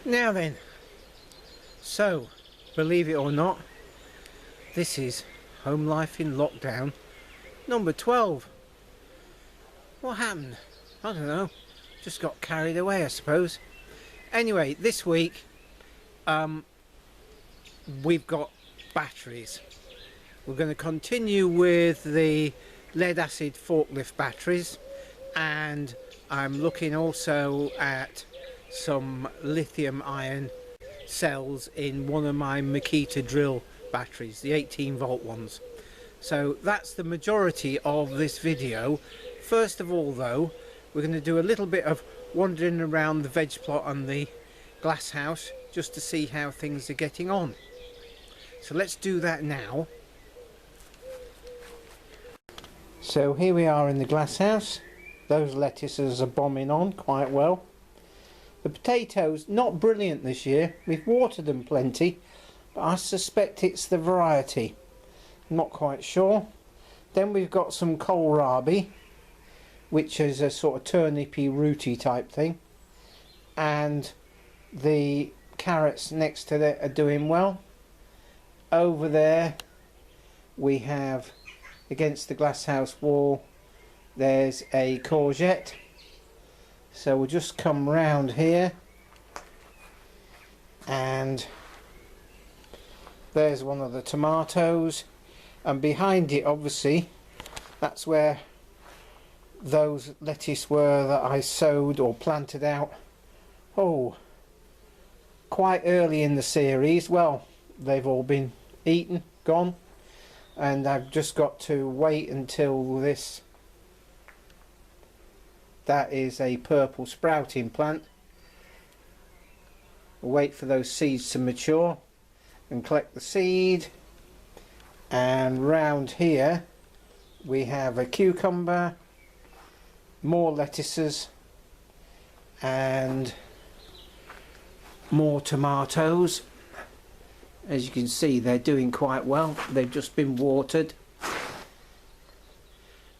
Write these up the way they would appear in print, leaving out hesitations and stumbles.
Now then, so believe it or not, this is home life in lockdown number 12. What happened? I don't know, just got carried away I suppose. Anyway, this week we've got batteries. We're going to continue with the lead acid forklift batteries, and I'm looking also at some lithium ion cells in one of my Makita drill batteries, the 18-volt ones. So that's the majority of this video. First of all though, we're going to do a little bit of wandering around the veg plot and the glass house just to see how things are getting on. So let's do that now. So here we are in the glass house. Those lettuces are bombing on quite well. The potatoes, not brilliant this year. We've watered them plenty, but I suspect it's the variety. Not quite sure. Then we've got some kohlrabi, which is a sort of turnipy, rooty type thing. And the carrots next to it are doing well. Over there we have, against the glass house wall, there's a courgette. So we'll just come round here, and there's one of the tomatoes, and behind it obviously that's where those lettuce were that I sowed or planted out quite early in the series. Well, they've all been eaten, gone, and I've just got to wait until this, that is a purple sprouting plant. Wait for those seeds to mature and collect the seed. And round here we have a cucumber, more lettuces, and more tomatoes. As you can see, they're doing quite well. They've just been watered.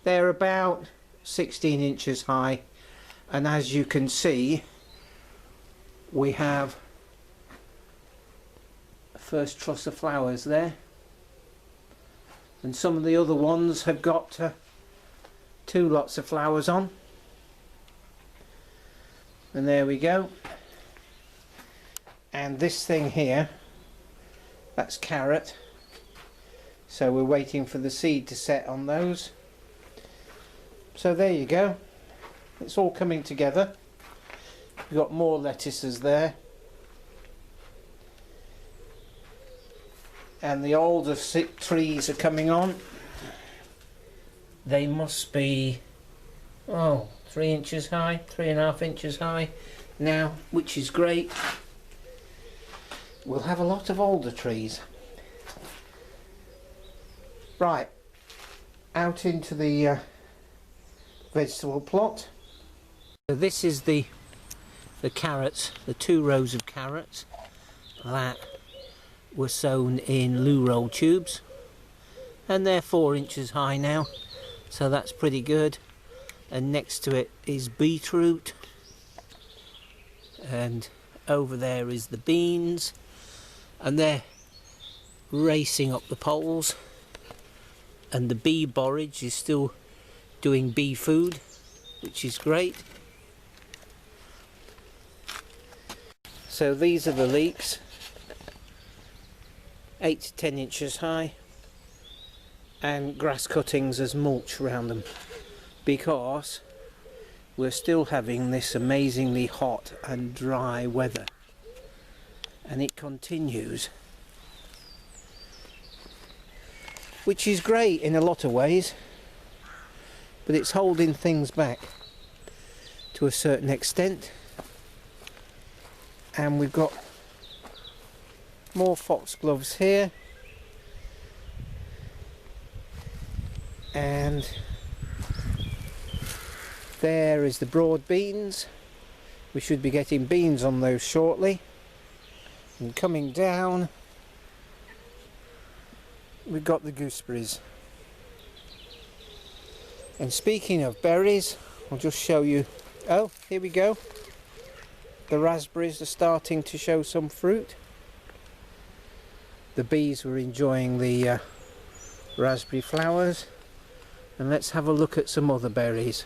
They're about 16 inches high, and as you can see, we have a first truss of flowers there, and some of the other ones have got 2 lots of flowers on. And there we go. And this thing here, that's carrot, so we're waiting for the seed to set on those. So there you go, it's all coming together. We've got more lettuces there, and the older trees are coming on. They must be 3 inches high, 3.5 inches high now, which is great. We'll have a lot of older trees. Right, out into the vegetable plot. So this is the carrots, the 2 rows of carrots that were sown in loo roll tubes, and they're 4 inches high now, so that's pretty good. And next to it is beetroot, and over there is the beans, and they're racing up the poles. And the bee borage is still doing bee food, which is great. So these are the leeks, 8 to 10 inches high, and grass cuttings as mulch around them, because we're still having this amazingly hot and dry weather, and it continues, which is great in a lot of ways, but it's holding things back to a certain extent. And we've got more foxgloves here, and there is the broad beans. We should be getting beans on those shortly. And coming down, we've got the gooseberries. And speaking of berries, I'll just show you. Oh, here we go. the raspberries are starting to show some fruit. The bees were enjoying the raspberry flowers. And let's have a look at some other berries.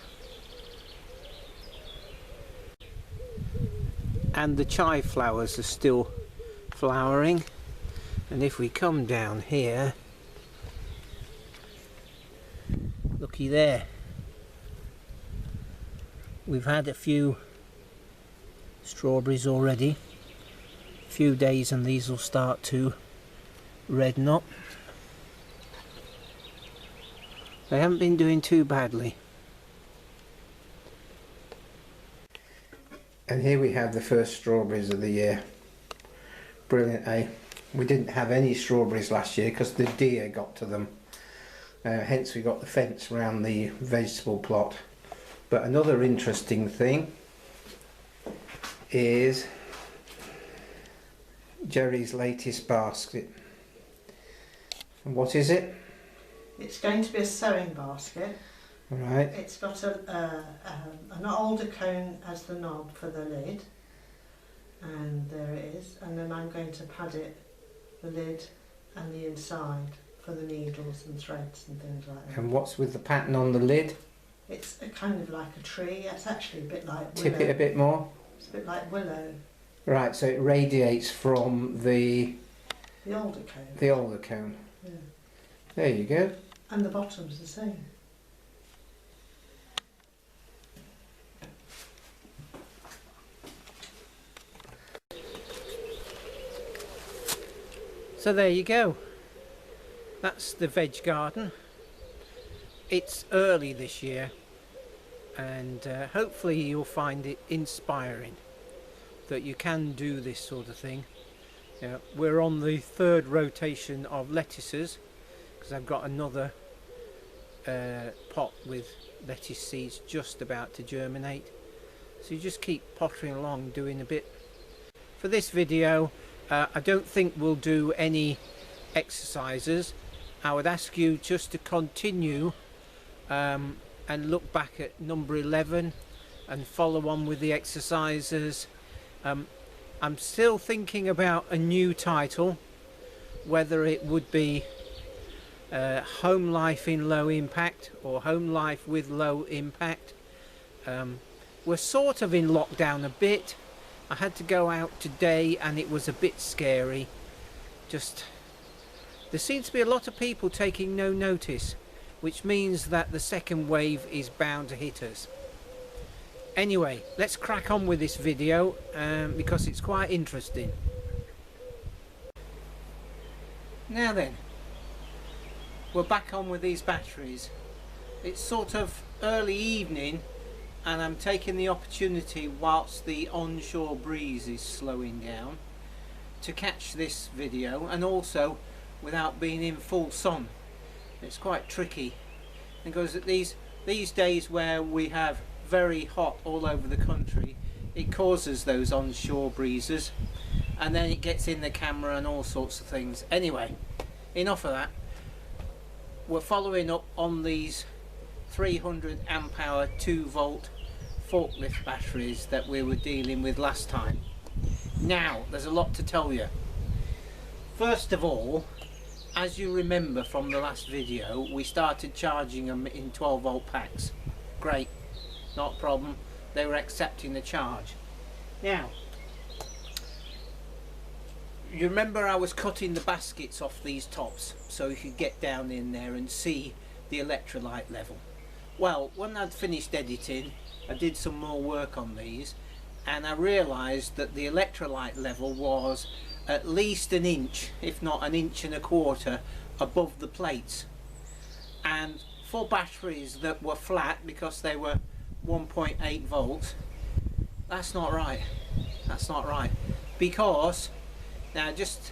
And the chive flowers are still flowering. And if we come down here, looky there. We've had a few strawberries already. A few days and these will start to redden up. They haven't been doing too badly. And here we have the first strawberries of the year. Brilliant, eh? We didn't have any strawberries last year because the deer got to them. Hence we got the fence around the vegetable plot. But another interesting thing is Jerry's latest basket. And what is it? It's going to be a sewing basket. Right. It's got an older cone as the knob for the lid, and there it is. And then I'm going to pad it, the lid and the inside, for the needles and threads and things like that. And what's with the pattern on the lid? It's kind of like a tree. It's actually a bit like willow. Tip it a bit more. It's a bit like willow. Right, so it radiates from the older cone. The older cone. Yeah. There you go. And the bottom's the same. So there you go. That's the veg garden. It's early this year, and hopefully you'll find it inspiring that you can do this sort of thing. We're on the third rotation of lettuces because I've got another pot with lettuce seeds just about to germinate. So you just keep pottering along, doing a bit. For this video, I don't think we'll do any exercises. I would ask you just to continue and look back at number 11 and follow on with the exercises. I'm still thinking about a new title, whether it would be Home Life in Low Impact or Home Life with Low Impact. We're sort of in lockdown a bit. I had to go out today and it was a bit scary. There seems to be a lot of people taking no notice, which means that the second wave is bound to hit us. Anyway, let's crack on with this video because it's quite interesting. Now then, we're back on with these batteries. It's sort of early evening and I'm taking the opportunity whilst the onshore breeze is slowing down to catch this video, and also without being in full sun. It's quite tricky because at these days where we have very hot all over the country, it causes those onshore breezes and then it gets in the camera and all sorts of things. Anyway, enough of that. We're following up on these 300 amp hour 2 volt forklift batteries that we were dealing with last time. Now there's a lot to tell you. First of all, as you remember from the last video, we started charging them in 12 volt packs. Great, not a problem. They were accepting the charge. Now, you remember I was cutting the baskets off these tops so you could get down in there and see the electrolyte level. Well, when I'd finished editing, I did some more work on these and I realised that the electrolyte level was at least an inch, if not an inch and a quarter, above the plates. And for batteries that were flat, because they were 1.8 volts, that's not right. That's not right. Because, now just,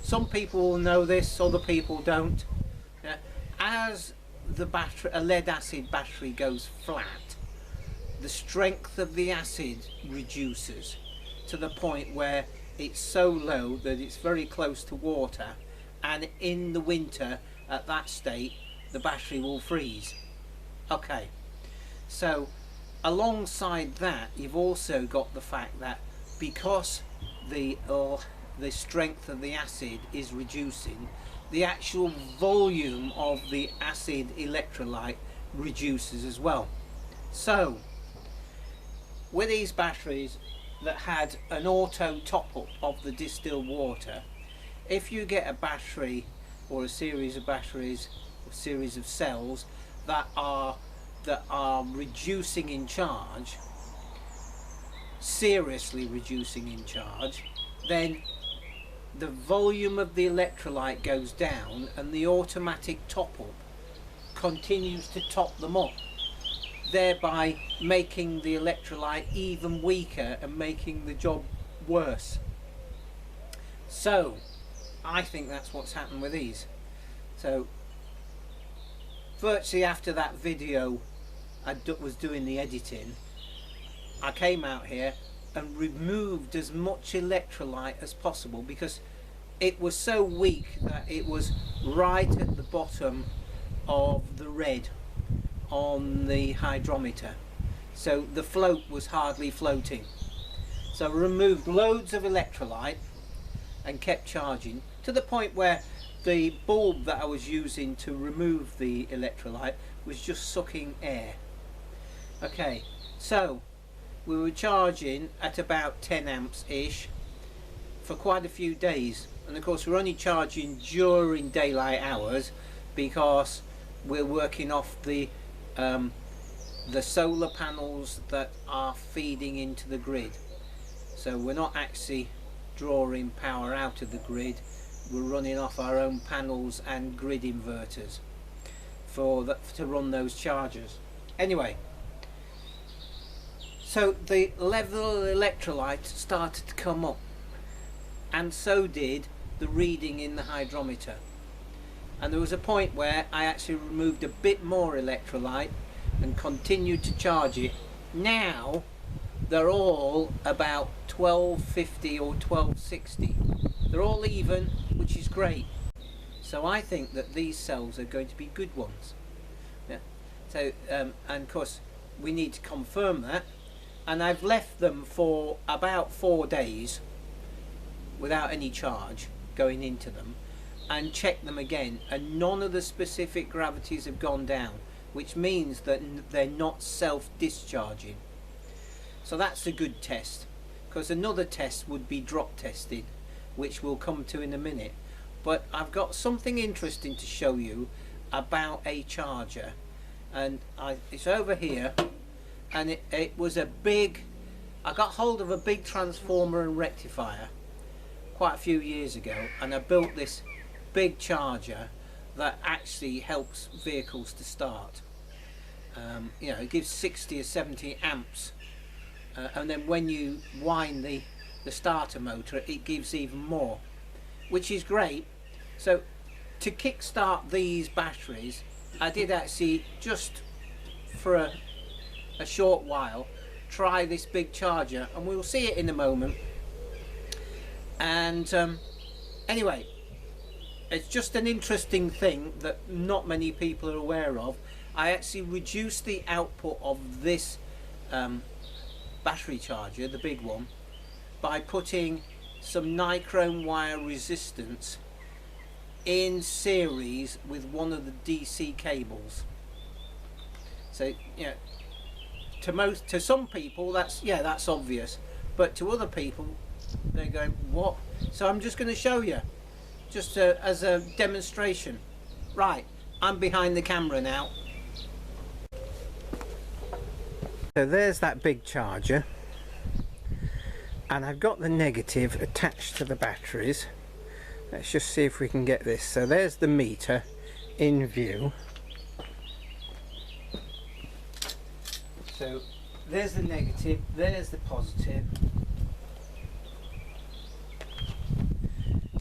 some people will know this, other people don't. As the battery, a lead acid battery goes flat, the strength of the acid reduces to the point where it's so low that it's very close to water, and in the winter at that state the battery will freeze. Okay, so alongside that you've also got the fact that because the strength of the acid is reducing, the actual volume of the acid electrolyte reduces as well. So with these batteries that had an auto top up of the distilled water, if you get a battery or a series of batteries or series of cells that are reducing in charge, seriously reducing in charge, then the volume of the electrolyte goes down and the automatic top up continues to top them up, thereby making the electrolyte even weaker and making the job worse. So I think that's what's happened with these. So virtually after that video I was doing the editing, I came out here and removed as much electrolyte as possible, because it was so weak that it was right at the bottom of the red on the hydrometer, so the float was hardly floating. So I removed loads of electrolyte and kept charging to the point where the bulb that I was using to remove the electrolyte was just sucking air. Okay, so we were charging at about 10 amps ish for quite a few days, and of course we're only charging during daylight hours because we're working off the solar panels that are feeding into the grid. So we're not actually drawing power out of the grid, we're running off our own panels and grid inverters to run those chargers. Anyway, so the level of electrolyte started to come up, and so did the reading in the hydrometer. And there was a point where I actually removed a bit more electrolyte and continued to charge it. Now they're all about 1250 or 1260. They're all even, which is great. So I think that these cells are going to be good ones. Yeah. So and of course we need to confirm that, and I've left them for about 4 days without any charge going into them, and checked them again, and none of the specific gravities have gone down, which means that they're not self-discharging. So that's a good test, because another test would be drop testing, which we'll come to in a minute. But I've got something interesting to show you about a charger, and it's over here, and it was a big, I got hold of a big transformer and rectifier quite a few years ago, and I built this big charger that actually helps vehicles to start. You know, it gives 60 or 70 amps, and then when you wind the starter motor it gives even more, which is great. So to kickstart these batteries, I did actually, just for a short while, try this big charger, and we'll see it in a moment. And anyway, it's just an interesting thing that not many people are aware of. I actually reduced the output of this battery charger, the big one, by putting some nichrome wire resistance in series with one of the DC cables. So, you know, to some people that's obvious, but to other people they're going, what? So I'm just going to show you, just as a demonstration. Right, I'm behind the camera now. So there's that big charger, and I've got the negative attached to the batteries. Let's just see if we can get this. So there's the meter in view. So there's the negative, there's the positive.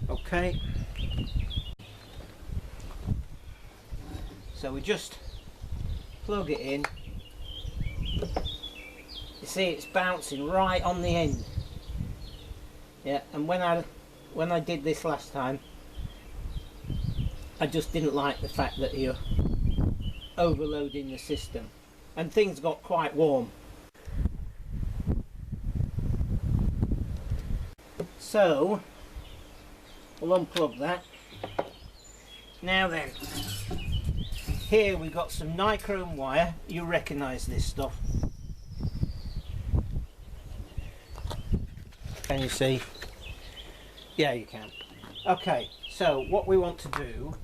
Okay, so we just plug it in. You see it's bouncing right on the end. Yeah, and when I did this last time, I just didn't like the fact that you're overloading the system, and things got quite warm. So we'll unplug that. Now then, here we've got some nichrome wire. You recognise this stuff. Can you see? Yeah, you can. Okay, so what we want to do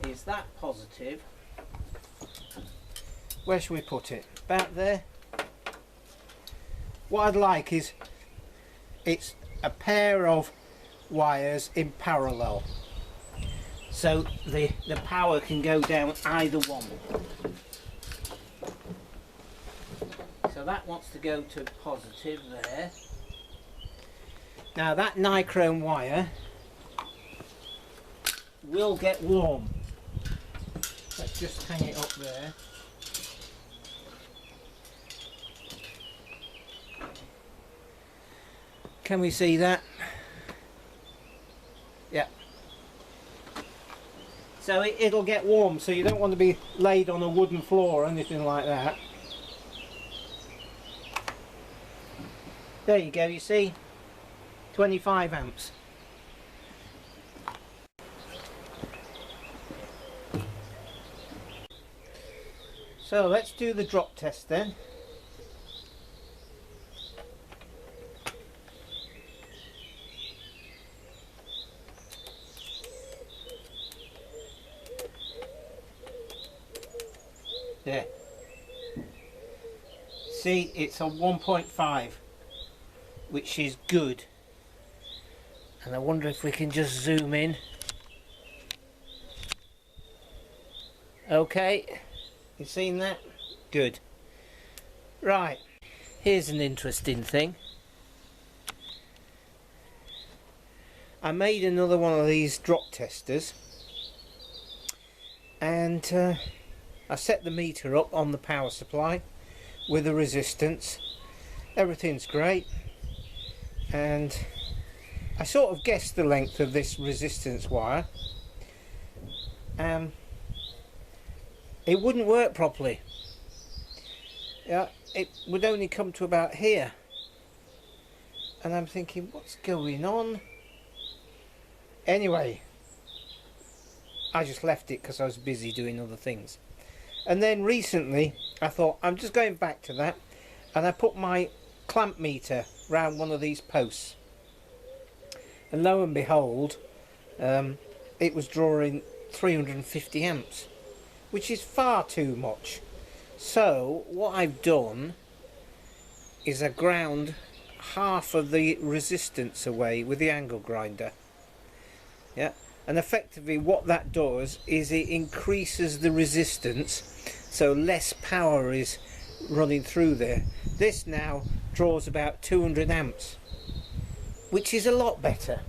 is that positive. Where should we put it? About there? What I'd like is it's a pair of wires in parallel, so the power can go down either one. So that wants to go to positive there. Now that nichrome wire will get warm. Let's just hang it up there. Can we see that? Yeah. So it'll get warm, so you don't want to be laid on a wooden floor or anything like that. There you go, you see? 25 amps. So let's do the drop test then. There. See, it's a 1.5, which is good. And I wonder if we can just zoom in. Okay, you seen that? Good. Right, here's an interesting thing. I made another one of these drop testers, and I set the meter up on the power supply with a resistance. Everything's great, and I sort of guessed the length of this resistance wire. It wouldn't work properly. Yeah, it would only come to about here, and I'm thinking, what's going on? Anyway, I just left it because I was busy doing other things. And then recently I thought, I'm just going back to that, and I put my clamp meter round one of these posts, and lo and behold, it was drawing 350 amps, which is far too much. So what I've done is I ground half of the resistance away with the angle grinder. Yeah, and effectively what that does is it increases the resistance, so less power is running through there. This now draws about 200 amps, which is a lot better.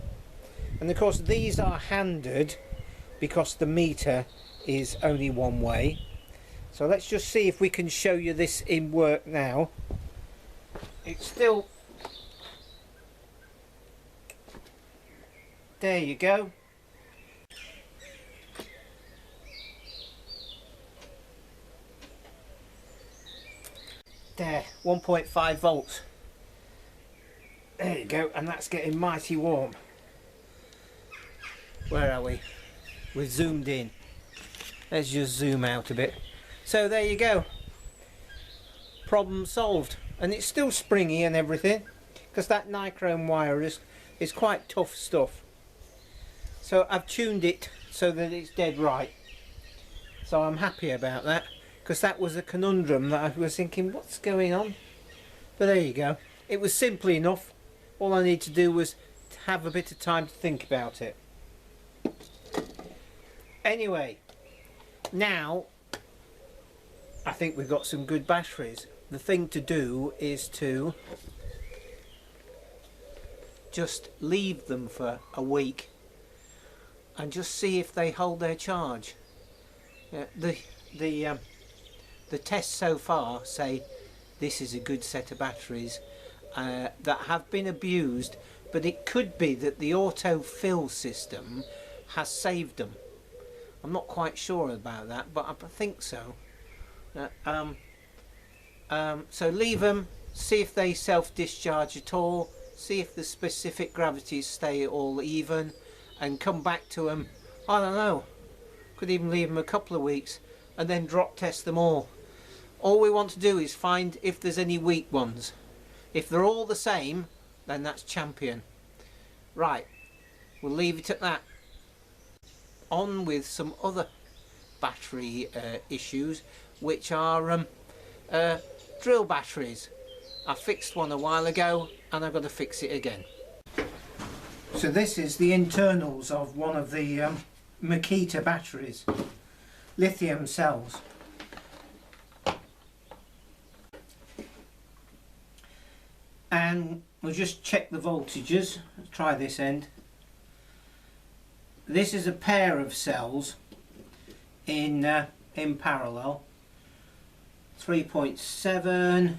And of course these are handed because the meter is only one way. So let's just see if we can show you this in work now. It's still... There you go. There, 1.5 volts. There you go, and that's getting mighty warm. Where are we? We've zoomed in. Let's just zoom out a bit. So there you go. Problem solved. And it's still springy and everything, because that nichrome wire is quite tough stuff. So I've tuned it so that it's dead right. So I'm happy about that, because that was a conundrum that I was thinking, what's going on? But there you go. It was simple enough. All I need to do was to have a bit of time to think about it. Anyway, now I think we've got some good batteries. The thing to do is to just leave them for a week and just see if they hold their charge. The tests so far say this is a good set of batteries that have been abused, but it could be that the auto fill system has saved them. I'm not quite sure about that, but I think so. So leave them, see if they self-discharge at all, see if the specific gravities stay all even, and come back to them. I don't know, could even leave them a couple of weeks and then drop test them all. All we want to do is find if there's any weak ones. If they're all the same, then that's champion. Right, we'll leave it at that. On with some other battery issues, which are drill batteries. I fixed one a while ago and I've got to fix it again. So this is the internals of one of the Makita batteries, lithium cells. And we'll just check the voltages. Let's try this end. This is a pair of cells in parallel. 3.7,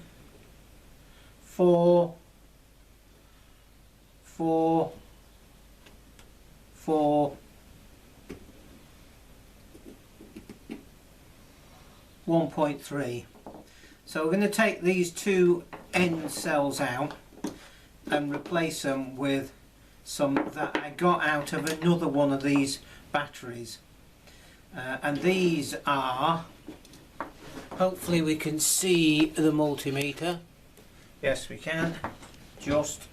4, 4, 4, 1.3. So we're going to take these two end cells out and replace them with some that I got out of another one of these batteries, and these are, hopefully we can see the multimeter. Yes, we can. Just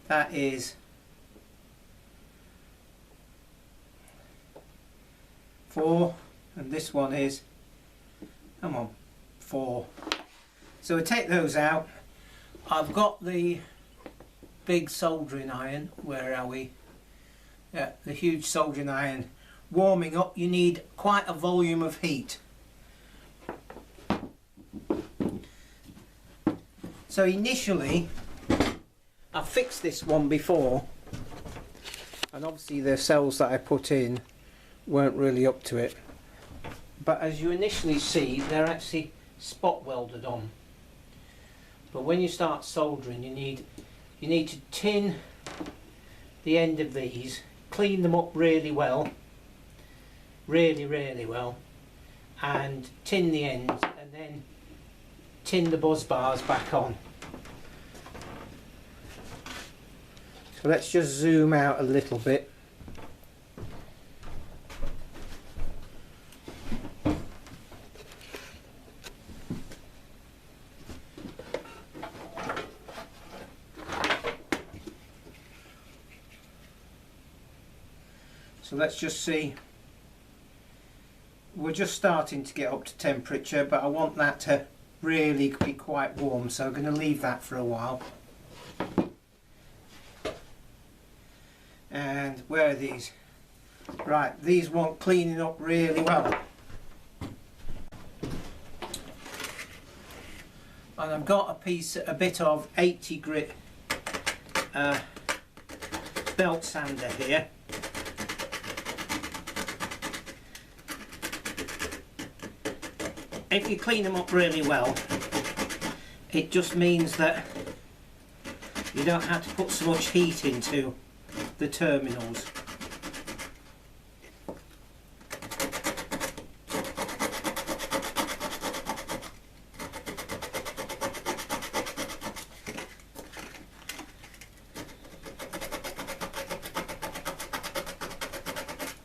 that is 4, and this one is, come on, 4. So we take those out. I've got the big soldering iron. Where are we? Yeah, the huge soldering iron. Warming up, you need quite a volume of heat. So initially, I fixed this one before, and obviously the cells that I put in weren't really up to it. But as you initially see, they're actually spot welded on. But when you start soldering, you need to tin the end of these, clean them up really well, really well, and tin the ends, and then tin the buzz bars back on. So let's just zoom out a little bit. So let's just see, we're just starting to get up to temperature, but I want that to really be quite warm, so I'm going to leave that for a while. And where are these? Right, these want cleaning up really well. And I've got a bit of 80 grit belt sander here. If you clean them up really well, it just means that you don't have to put so much heat into the terminals.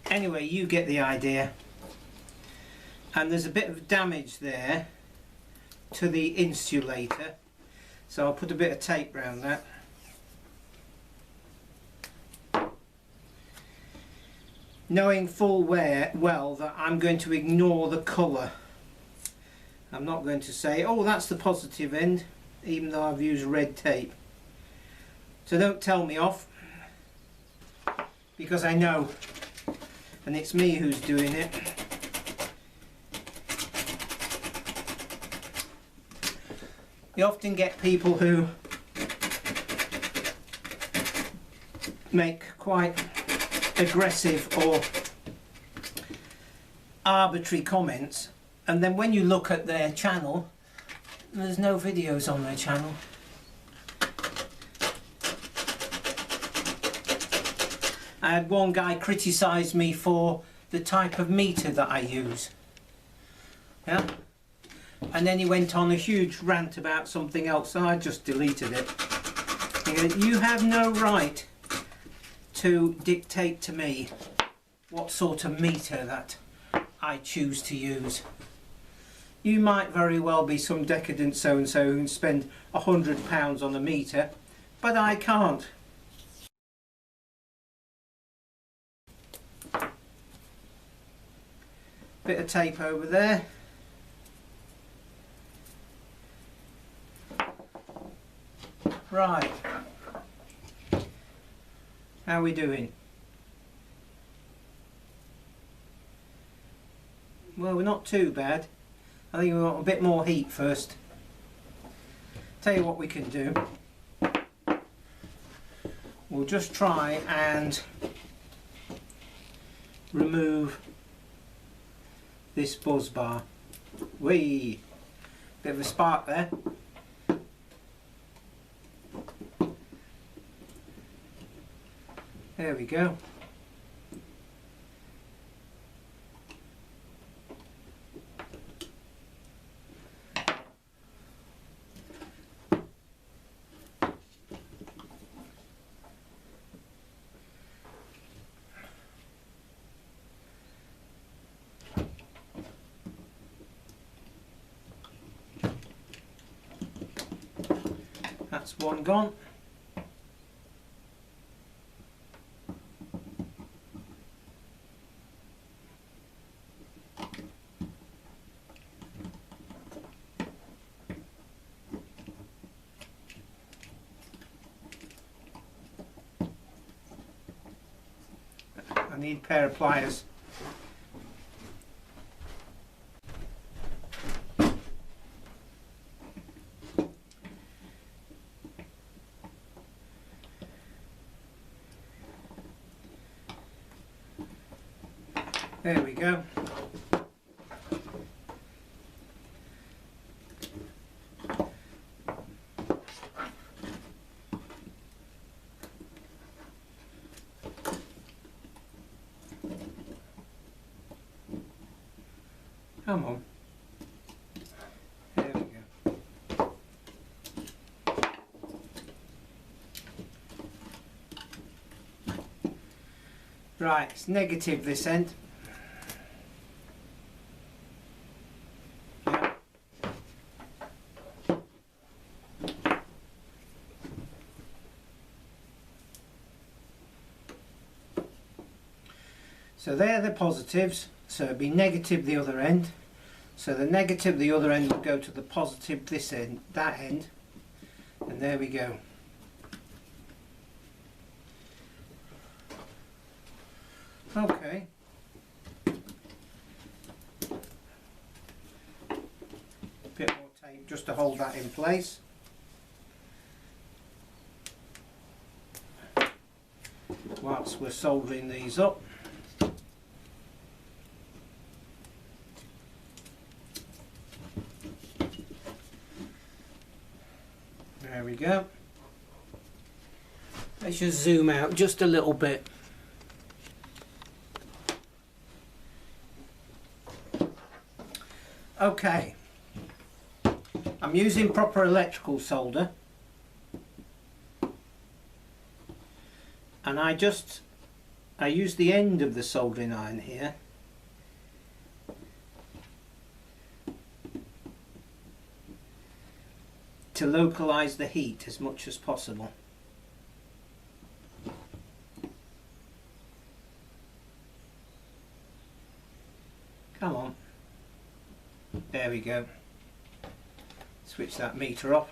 Anyway, you get the idea. And there's a bit of damage there to the insulator, so I'll put a bit of tape around that. Knowing full well that I'm going to ignore the colour. I'm not going to say, oh, that's the positive end, even though I've used red tape. So don't tell me off, because I know, and it's me who's doing it. You often get people who make quite aggressive or arbitrary comments, and then when you look at their channel, there's no videos on their channel. I had one guy criticise me for the type of meter that I use. Yeah? And then he went on a huge rant about something else, and I just deleted it. He goes, "You have no right to dictate to me what sort of meter that I choose to use. You might very well be some decadent so-and-so who can spend £100 on a meter, but I can't." Bit of tape over there. Right. How are we doing? Well, we're not too bad. I think we want a bit more heat first. Tell you what we can do. We'll just try and remove this buzz bar. Whee! Bit of a spark there. There we go. That's one gone. I need a pair of pliers. There we go. Come on. There we go. Right, it's negative this end. Yeah. So they're the positives, so it'd be negative the other end. So the negative the other end would go to the positive this end, that end, and there we go. Okay. Bit more tape just to hold that in place. Whilst we're soldering these up. There we go. Let's just zoom out just a little bit. Okay. I'm using proper electrical solder. And I use the end of the soldering iron here to localize the heat as much as possible. Come on. There we go. Switch that meter off.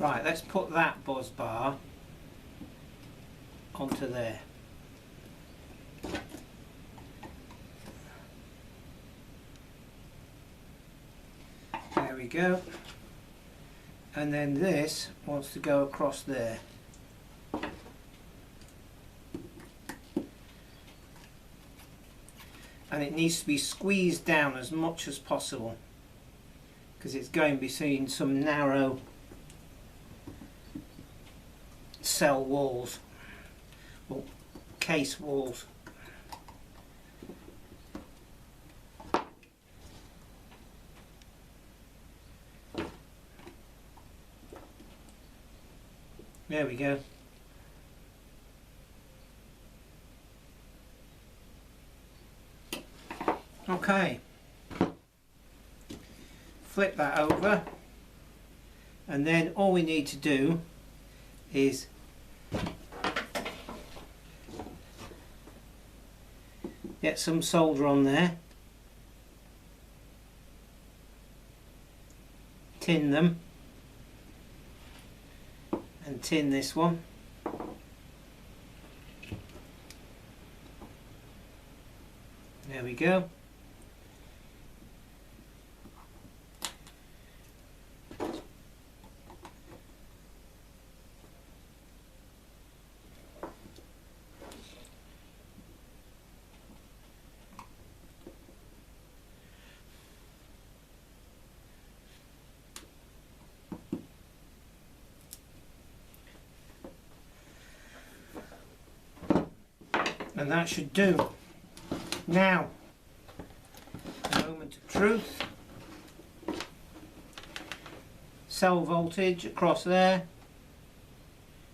Right, let's put that buzz bar onto there. go. And then this wants to go across there. And it needs to be squeezed down as much as possible, because it's going between some narrow cell walls, or case walls. There we go. Okay, flip that over, and then all we need to do is get some solder on there, tin them, and tin this one. There we go. And that should do. Now, a moment of truth. Cell voltage across there.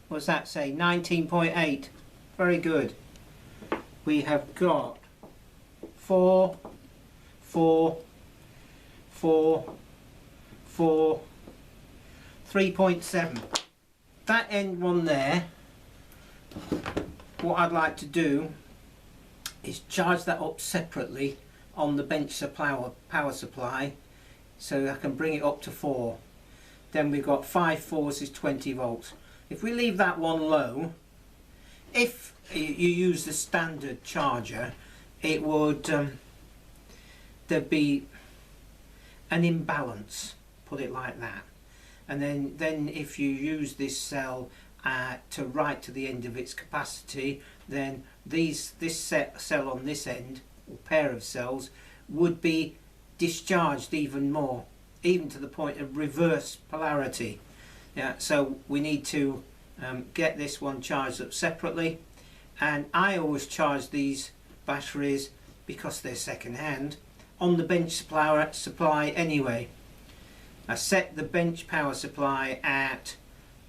What does that say? 19.8. Very good. We have got 4, 4, 4, 4, 3.7. That end one there, what I'd like to do is charge that up separately on the bench power supply, so I can bring it up to 4. Then we've got 5 4s is 20 volts. If we leave that one low, if you use the standard charger, it would there'd be an imbalance, put it like that. And then if you use this cell to right to the end of its capacity, then this cell on this end, or pair of cells, would be discharged even more, even to the point of reverse polarity. Yeah, so we need to get this one charged up separately, and I always charge these batteries, because they're second hand, on the bench supply anyway. I set the bench power supply at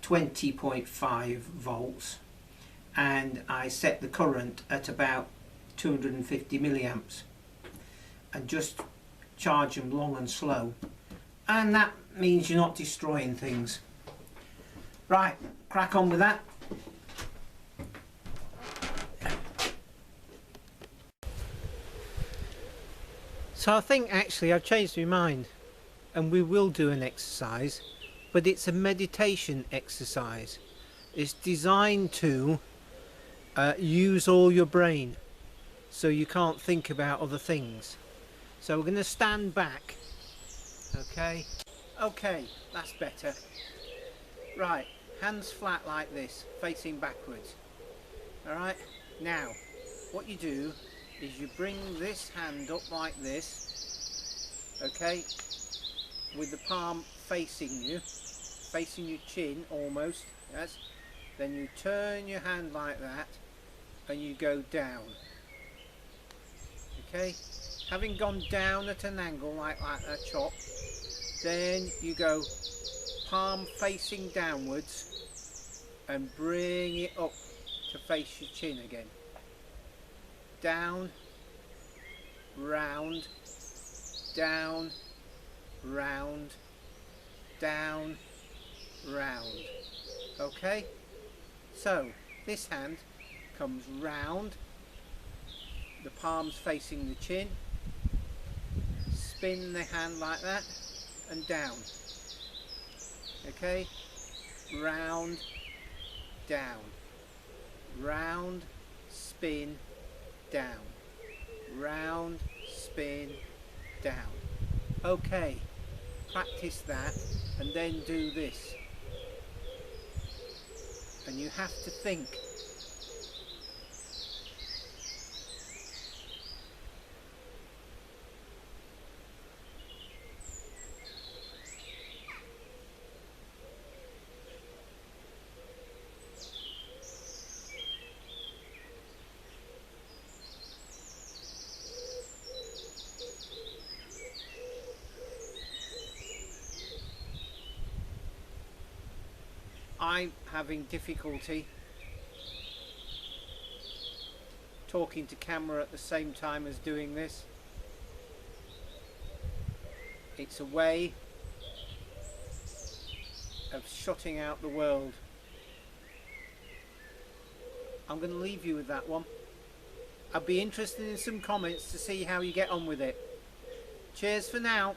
20.5 volts, and I set the current at about 250 milliamps, and just charge them long and slow, and that means you're not destroying things. Right, crack on with that. So I think actually I've changed my mind, and we will do an exercise, but it's a meditation exercise. It's designed to use all your brain, so you can't think about other things. So we're going to stand back. Okay, that's better. Right, hands flat like this, facing backwards. Alright, now what you do is you bring this hand up like this, okay, with the palm facing you, facing your chin almost, yes. Then you turn your hand like that and you go down. Okay, having gone down at an angle like a chop, then you go palm facing downwards and bring it up to face your chin again. Down, round, down, round, down, round. Okay, so this hand comes round, the palms facing the chin, spin the hand like that and down. Okay, round, down, round, spin, down, round, spin, down. Okay, practice that and then do this. And you have to think. I'm having difficulty talking to camera at the same time as doing this. It's a way of shutting out the world. I'm going to leave you with that one. I'd be interested in some comments to see how you get on with it. Cheers for now.